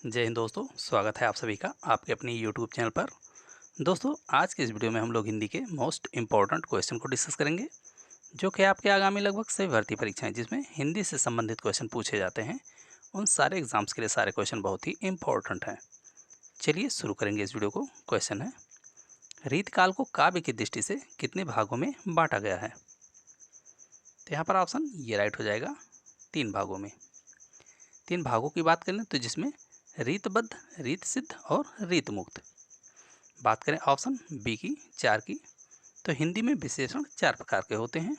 जय हिंद दोस्तों, स्वागत है आप सभी का आपके अपनी यूट्यूब चैनल पर। दोस्तों, आज के इस वीडियो में हम लोग हिंदी के मोस्ट इम्पॉर्टेंट क्वेश्चन को डिस्कस करेंगे, जो कि आपके आगामी लगभग सभी भर्ती परीक्षाएं जिसमें हिंदी से संबंधित क्वेश्चन पूछे जाते हैं, उन सारे एग्जाम्स के लिए सारे क्वेश्चन बहुत ही इंपॉर्टेंट हैं। चलिए शुरू करेंगे इस वीडियो को। क्वेश्चन है, रीतकाल को काव्य की दृष्टि से कितने भागों में बांटा गया है? तो यहाँ पर ऑप्शन ये राइट हो जाएगा, 3 भागों में। 3 भागों की बात करें तो जिसमें रीतबद्ध, रीत सिद्ध और रीत मुक्त। बात करें ऑप्शन बी की, 4 की, तो हिंदी में विशेषण 4 प्रकार के होते हैं।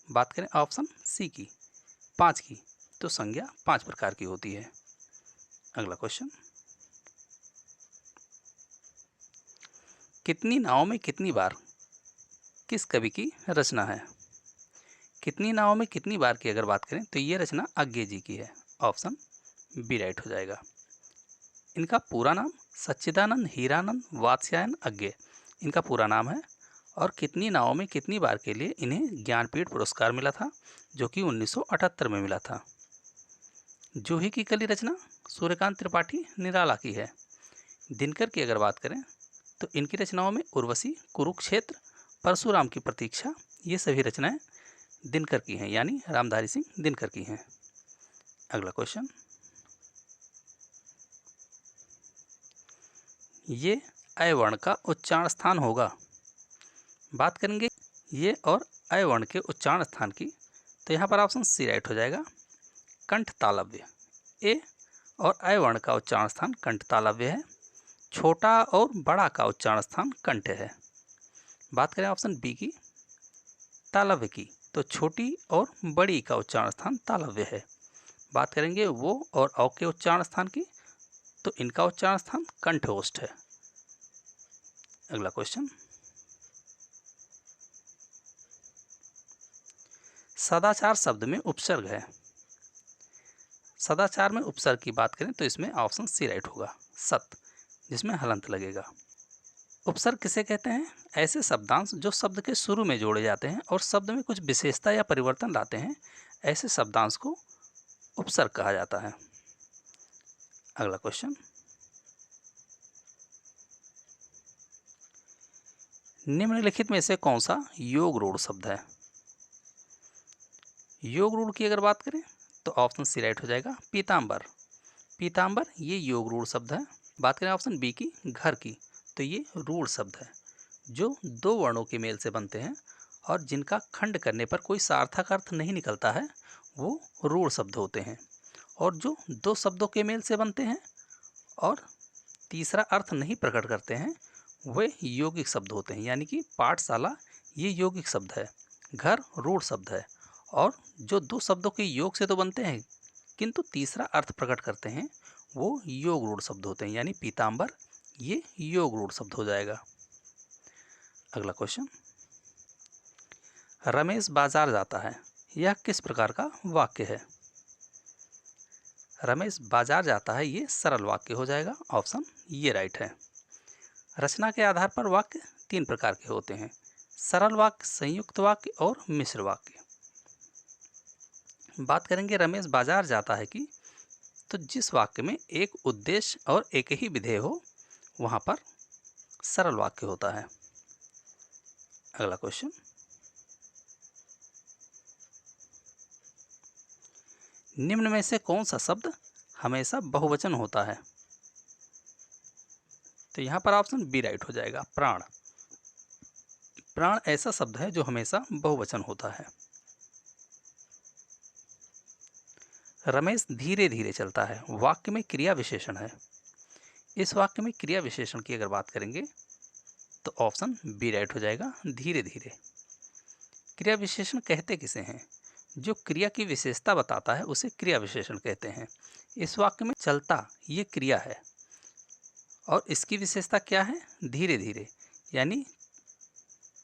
बात करें ऑप्शन सी की, 5 की, तो संज्ञा 5 प्रकार की होती है। अगला क्वेश्चन, कितनी नावों में कितनी बार किस कवि की रचना है? कितनी नावों में कितनी बार की अगर बात करें तो ये रचना अज्ञे जी की है। ऑप्शन बी राइट हो जाएगा। इनका पूरा नाम सच्चिदानंद हीरानंद वात्स्यायन अज्ञे इनका पूरा नाम है, और कितनी नावों में कितनी बार के लिए इन्हें ज्ञानपीठ पुरस्कार मिला था, जो कि 1978 में मिला था। जूही की कली रचना सूर्यकांत त्रिपाठी निराला की है। दिनकर की अगर बात करें तो इनकी रचनाओं में उर्वशी, कुरुक्षेत्र, परशुराम की प्रतीक्षा, ये सभी रचनाएं दिनकर की हैं, यानी रामधारी सिंह दिनकर की हैं। अगला क्वेश्चन, ये अय वर्ण का उच्चारण स्थान होगा। बात करेंगे ये और अय वर्ण के उच्चारण स्थान की, तो यहाँ पर ऑप्शन सी राइट हो जाएगा, कंठ तालव्य। ए और अय वर्ण का उच्चारण स्थान कंठ तालव्य है। छोटा और बड़ा का उच्चारण स्थान कंठ है। बात करें ऑप्शन बी की, तालव्य की, तो छोटी और बड़ी का उच्चारण स्थान तालव्य है। बात करेंगे वो और औ के उच्चारण स्थान की, तो इनका उच्चारण स्थान कंठोष्ठ है। अगला क्वेश्चन, सदाचार शब्द में उपसर्ग है। सदाचार में उपसर्ग की बात करें तो इसमें ऑप्शन सी राइट होगा, सत, जिसमें हलंत लगेगा। उपसर्ग किसे कहते हैं? ऐसे शब्दांश जो शब्द के शुरू में जोड़े जाते हैं और शब्द में कुछ विशेषता या परिवर्तन लाते हैं, ऐसे शब्दांश को उपसर्ग कहा जाता है। अगला क्वेश्चन, निम्नलिखित में से कौन सा योग रूढ़ शब्द है? योग रूढ़ की अगर बात करें तो ऑप्शन सी राइट हो जाएगा, पीताम्बर। पीताम्बर ये योग रूढ़ शब्द है। बात करें ऑप्शन बी की, घर की, तो ये रूढ़ शब्द है जो 2 वर्णों के मेल से बनते हैं और जिनका खंड करने पर कोई सार्थक अर्थ नहीं निकलता है, वो रूढ़ शब्द होते हैं। और जो 2 शब्दों के मेल से बनते हैं और तीसरा अर्थ नहीं प्रकट करते हैं, वे यौगिक शब्द होते हैं। यानी कि पाठशाला ये यौगिक शब्द है, घर रूढ़ शब्द है, और जो 2 शब्दों के योग से तो बनते हैं किंतु तीसरा अर्थ प्रकट करते हैं, वो योग रूढ़ शब्द होते हैं। यानी पीताम्बर ये योग रूढ़ शब्द हो जाएगा। अगला क्वेश्चन, रमेश बाजार जाता है, यह किस प्रकार का वाक्य है? रमेश बाजार जाता है ये सरल वाक्य हो जाएगा। ऑप्शन ये राइट है। रचना के आधार पर वाक्य 3 प्रकार के होते हैं, सरल वाक्य, संयुक्त वाक्य और मिश्र वाक्य। बात करेंगे रमेश बाजार जाता है की, तो जिस वाक्य में एक उद्देश्य और एक ही विधेय हो, वहां पर सरल वाक्य होता है। अगला क्वेश्चन, निम्न में से कौन सा शब्द हमेशा बहुवचन होता है? तो यहाँ पर ऑप्शन बी राइट हो जाएगा, प्राण। प्राण ऐसा शब्द है जो हमेशा बहुवचन होता है। रमेश धीरे धीरे चलता है, वाक्य में क्रिया विशेषण है। इस वाक्य में क्रिया विशेषण की अगर बात करेंगे तो ऑप्शन बी राइट हो जाएगा, धीरे धीरे। क्रिया विशेषण कहते किसे हैं? जो क्रिया की विशेषता बताता है उसे क्रिया विशेषण कहते हैं। इस वाक्य में चलता ये क्रिया है और इसकी विशेषता क्या है? धीरे धीरे। यानी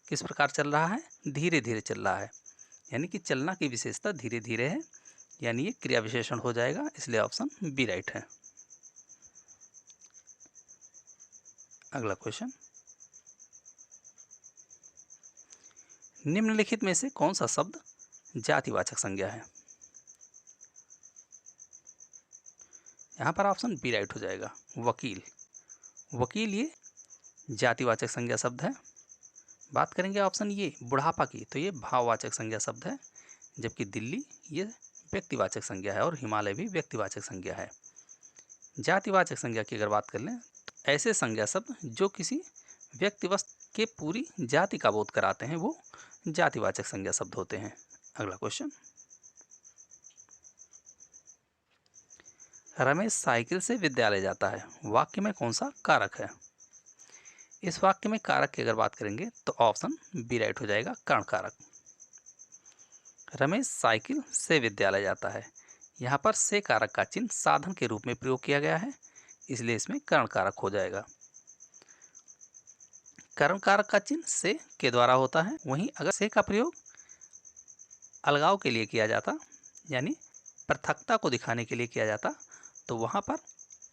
किस प्रकार चल रहा है? धीरे धीरे चल रहा है, यानी कि चलना की विशेषता धीरे धीरे है, यानी ये क्रिया विशेषण हो जाएगा, इसलिए ऑप्शन बी राइट है। अगला क्वेश्चन, निम्नलिखित में से कौन सा शब्द जातिवाचक संज्ञा है? यहाँ पर ऑप्शन बी राइट हो जाएगा। वकील, वकील ये जातिवाचक संज्ञा शब्द है। बात करेंगे ऑप्शन ये बुढ़ापा की, तो ये भाववाचक संज्ञा शब्द है, जबकि दिल्ली ये व्यक्तिवाचक संज्ञा है और हिमालय भी व्यक्तिवाचक संज्ञा है। जातिवाचक संज्ञा की अगर बात कर लें तो ऐसे संज्ञा शब्द जो किसी व्यक्ति वस्तु के पूरी जाति का बोध कराते हैं वो जातिवाचक संज्ञा शब्द होते हैं। अगला क्वेश्चन, रमेश साइकिल से विद्यालय जाता है, वाक्य में कौन सा कारक है? इस वाक्य में कारक की अगर बात करेंगे तो ऑप्शन बी राइट हो जाएगा, कर्ण कारक। रमेश साइकिल से विद्यालय जाता है, यहाँ पर से कारक का चिन्ह साधन के रूप में प्रयोग किया गया है, इसलिए इसमें कर्ण कारक हो जाएगा। कर्ण कारक का चिन्ह से के द्वारा होता है, वहीं अगर से का प्रयोग अलगाव के लिए किया जाता, यानी पृथकता को दिखाने के लिए किया जाता, तो वहाँ पर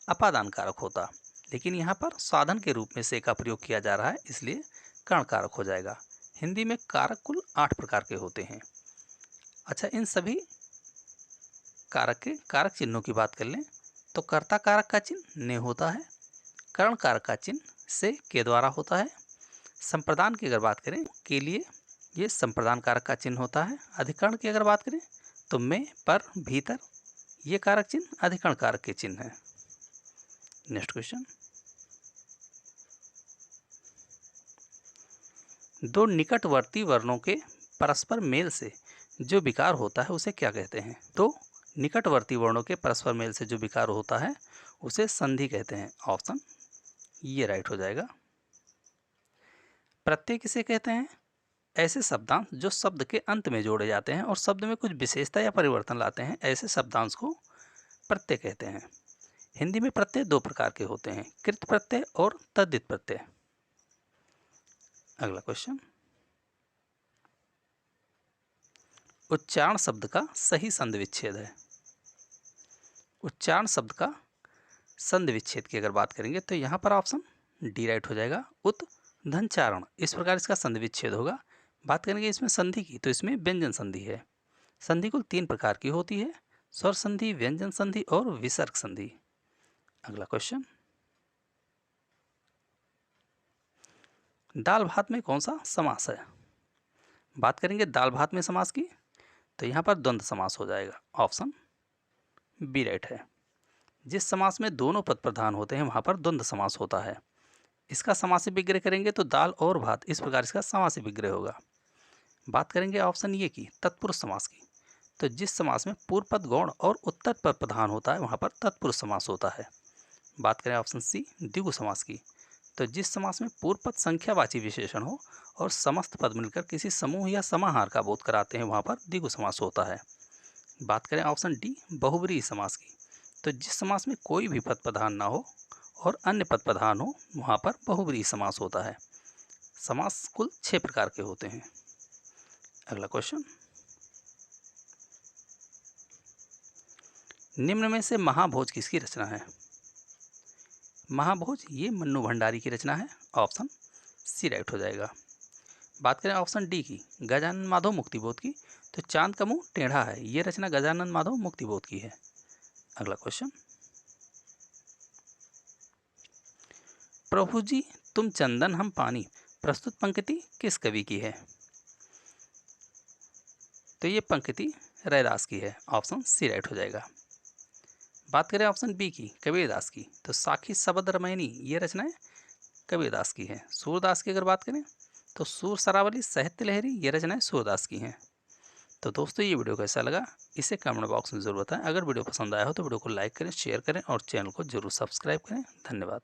अपादान कारक होता, लेकिन यहाँ पर साधन के रूप में से का प्रयोग किया जा रहा है, इसलिए कर्ण कारक हो जाएगा। हिंदी में कारक कुल 8 प्रकार के होते हैं। अच्छा, इन सभी कारक के कारक चिन्हों की बात कर लें तो कर्ता कारक का चिन्ह ने होता है, कर्ण कारक का चिन्ह से के द्वारा होता है। संप्रदान की अगर बात करें के लिए ये संप्रदान कारक का चिन्ह होता है। अधिकरण की अगर बात करें तो में, पर, भीतर ये कारक चिन्ह अधिकरण कारक के चिन्ह हैं। नेक्स्ट क्वेश्चन, दो निकटवर्ती वर्णों के परस्पर मेल से जो विकार होता है उसे क्या कहते हैं? तो निकटवर्ती वर्णों के परस्पर मेल से जो विकार होता है उसे संधि कहते हैं। ऑप्शन ये राइट हो जाएगा। प्रत्यय किसे कहते हैं? ऐसे शब्दांश जो शब्द के अंत में जोड़े जाते हैं और शब्द में कुछ विशेषता या परिवर्तन लाते हैं, ऐसे शब्दांश को प्रत्यय कहते हैं। हिंदी में प्रत्यय 2 प्रकार के होते हैं, कृत प्रत्यय और तद्धित प्रत्यय। अगला क्वेश्चन, उच्चारण शब्द का सही संधि विच्छेद है। उच्चारण शब्द का संधि विच्छेद की अगर बात करेंगे तो यहाँ पर ऑप्शन डी राइट हो जाएगा, उत धनचारण, इस प्रकार इसका संधि विच्छेद होगा। बात करेंगे इसमें संधि की तो इसमें व्यंजन संधि है। संधि कुल 3 प्रकार की होती है, स्वर संधि, व्यंजन संधि और विसर्ग संधि। अगला क्वेश्चन, दाल भात में कौन सा समास है? बात करेंगे दाल भात में समास की तो यहाँ पर द्वंद्व समास हो जाएगा। ऑप्शन बी राइट है। जिस समास में दोनों पद प्रधान होते हैं वहाँ पर द्वंद्व समास होता है। इसका समासी विग्रह करेंगे तो दाल और भात, इस प्रकार इसका समासी विग्रह होगा। बात करेंगे ऑप्शन ये की तत्पुरुष समास की, तो जिस समास में पूर्व पद गौण और उत्तर पद प्रधान होता है वहाँ पर तत्पुरुष समास होता है। बात करें ऑप्शन सी द्विगु समास की, तो जिस समास में पूर्व पद संख्यावाची विशेषण हो और समस्त पद मिलकर किसी समूह या समाहार का बोध कराते हैं वहाँ पर द्विगु समास होता है। बात करें ऑप्शन डी बहुब्रीहि समास की, तो जिस समास में कोई भी पद प्रधान ना हो और अन्य पद प्रधान हो वहाँ पर बहुब्रीहि समास होता है। समास कुल 6 प्रकार के होते हैं। अगला क्वेश्चन, निम्न में से महाभोज किसकी रचना है? महाभोज ये मन्नू भंडारी की रचना है। ऑप्शन सी राइट हो जाएगा। बात करें ऑप्शन डी की गजानन माधव मुक्तिबोध की, तो चांद का मुंह टेढ़ा है ये रचना गजानन माधव मुक्तिबोध की है। अगला क्वेश्चन, प्रभु जी तुम चंदन हम पानी प्रस्तुत पंक्ति किस कवि की है? तो ये पंक्ति रैदास की है। ऑप्शन सी राइट हो जाएगा। बात करें ऑप्शन बी की कबीरदास की, तो साखी शबद रमैनी ये रचनाएं कबीरदास की है। सूरदास की अगर बात करें तो सूर सरावली साहित्य लहरी ये रचनाएं सूरदास की हैं। तो दोस्तों ये वीडियो कैसा लगा इसे कमेंट बॉक्स में ज़रूर बताएं। अगर वीडियो पसंद आया हो तो वीडियो को लाइक करें, शेयर करें और चैनल को जरूर सब्सक्राइब करें। धन्यवाद।